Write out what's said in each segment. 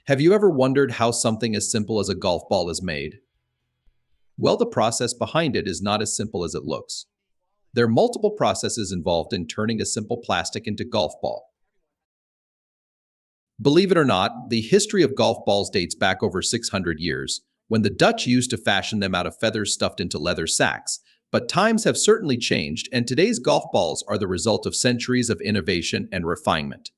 Have you ever wondered how something as simple as a golf ball is made? Well, the process behind it is not as simple as it looks. There are multiple processes involved in turning a simple plastic into golf ball. Believe it or not, the history of golf balls dates back over 600 years, when the Dutch used to fashion them out of feathers stuffed into leather sacks. But times have certainly changed, and today's golf balls are the result of centuries of innovation and refinement.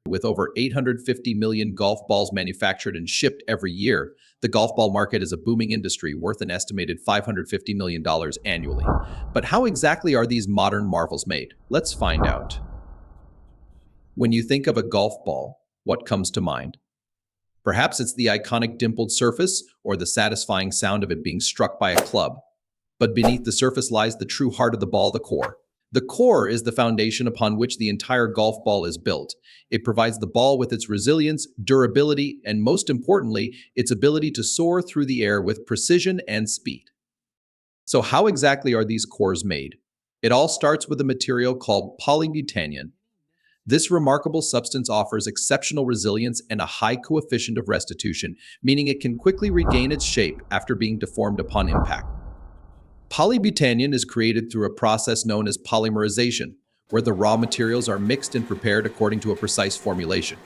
With over 850 million golf balls manufactured and shipped every year, the golf ball market is a booming industry worth an estimated $550 million annually. But how exactly are these modern marvels made? Let's find out. When you think of a golf ball, what comes to mind? Perhaps it's the iconic dimpled surface or the satisfying sound of it being struck by a club. But beneath the surface lies the true heart of the ball, the core. The core is the foundation upon which the entire golf ball is built. It provides the ball with its resilience, durability, and most importantly, its ability to soar through the air with precision and speed. So how exactly are these cores made? It all starts with a material called polybutadiene. This remarkable substance offers exceptional resilience and a high coefficient of restitution, meaning it can quickly regain its shape after being deformed upon impact. Polybutadiene is created through a process known as polymerization, where the raw materials are mixed and prepared according to a precise formulation.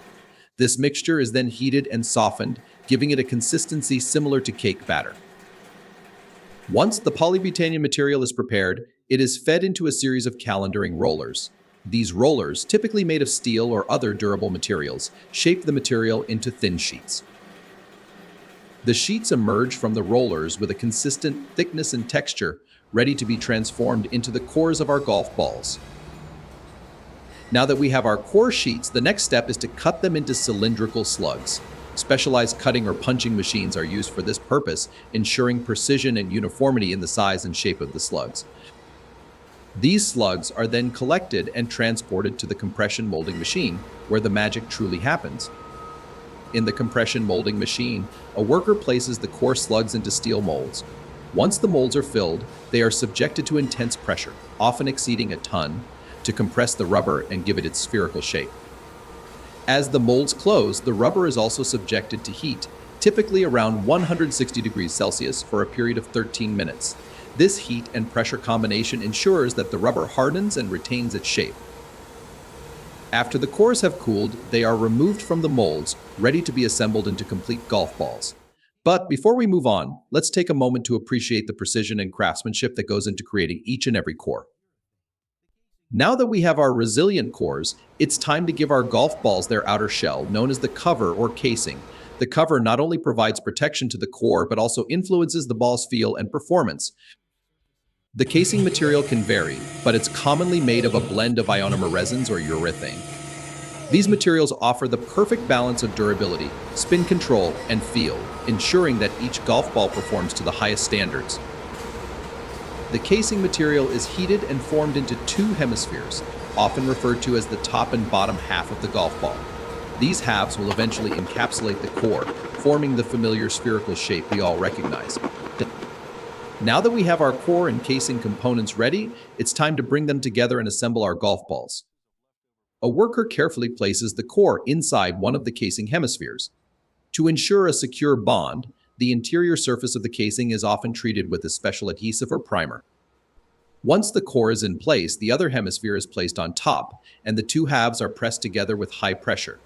This mixture is then heated and softened, giving it a consistency similar to cake batter. Once the polybutadiene material is prepared, it is fed into a series of calendering rollers. These rollers, typically made of steel or other durable materials, shape the material into thin sheets. The sheets emerge from the rollers with a consistent thickness and texture, ready to be transformed into the cores of our golf balls. Now that we have our core sheets, the next step is to cut them into cylindrical slugs. Specialized cutting or punching machines are used for this purpose, ensuring precision and uniformity in the size and shape of the slugs. These slugs are then collected and transported to the compression molding machine, where the magic truly happens. In the compression molding machine, a worker places the core slugs into steel molds. Once the molds are filled, they are subjected to intense pressure, often exceeding a ton, to compress the rubber and give it its spherical shape. As the molds close, the rubber is also subjected to heat, typically around 160 degrees Celsius for a period of 13 minutes. This heat and pressure combination ensures that the rubber hardens and retains its shape. After the cores have cooled, they are removed from the molds, ready to be assembled into complete golf balls. But before we move on, let's take a moment to appreciate the precision and craftsmanship that goes into creating each and every core. Now that we have our resilient cores, it's time to give our golf balls their outer shell, known as the cover or casing. The cover not only provides protection to the core, but also influences the ball's feel and performance. The casing material can vary, but it's commonly made of a blend of ionomer resins or urethane. These materials offer the perfect balance of durability, spin control, and feel, ensuring that each golf ball performs to the highest standards. The casing material is heated and formed into two hemispheres, often referred to as the top and bottom half of the golf ball. These halves will eventually encapsulate the core, forming the familiar spherical shape we all recognize. Now that we have our core and casing components ready, it's time to bring them together and assemble our golf balls. A worker carefully places the core inside one of the casing hemispheres. To ensure a secure bond, the interior surface of the casing is often treated with a special adhesive or primer. Once the core is in place, the other hemisphere is placed on top, and the two halves are pressed together with high pressure.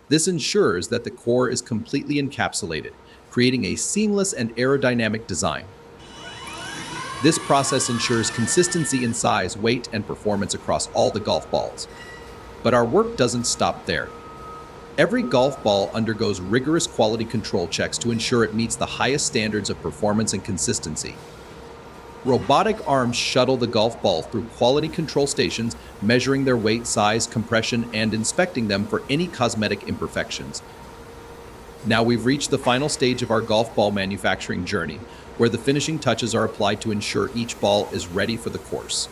This ensures that the core is completely encapsulated, creating a seamless and aerodynamic design. This process ensures consistency in size, weight, and performance across all the golf balls. But our work doesn't stop there. Every golf ball undergoes rigorous quality control checks to ensure it meets the highest standards of performance and consistency. Robotic arms shuttle the golf ball through quality control stations, measuring their weight, size, compression, and inspecting them for any cosmetic imperfections. Now we've reached the final stage of our golf ball manufacturing journey, where the finishing touches are applied to ensure each ball is ready for the course.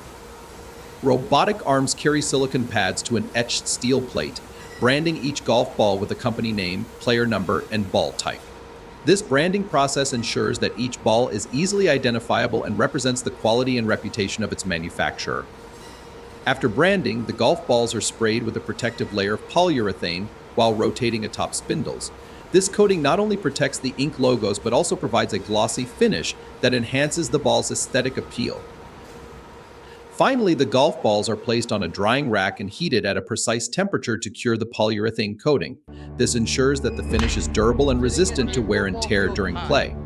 Robotic arms carry silicon pads to an etched steel plate, branding each golf ball with a company name, player number, and ball type. This branding process ensures that each ball is easily identifiable and represents the quality and reputation of its manufacturer. After branding, the golf balls are sprayed with a protective layer of polyurethane while rotating atop spindles. This coating not only protects the ink logos but also provides a glossy finish that enhances the ball's aesthetic appeal. Finally, the golf balls are placed on a drying rack and heated at a precise temperature to cure the polyurethane coating. This ensures that the finish is durable and resistant to wear and tear during play.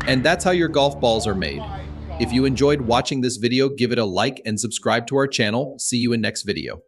And that's how your golf balls are made. If you enjoyed watching this video, give it a like and subscribe to our channel. See you in next video.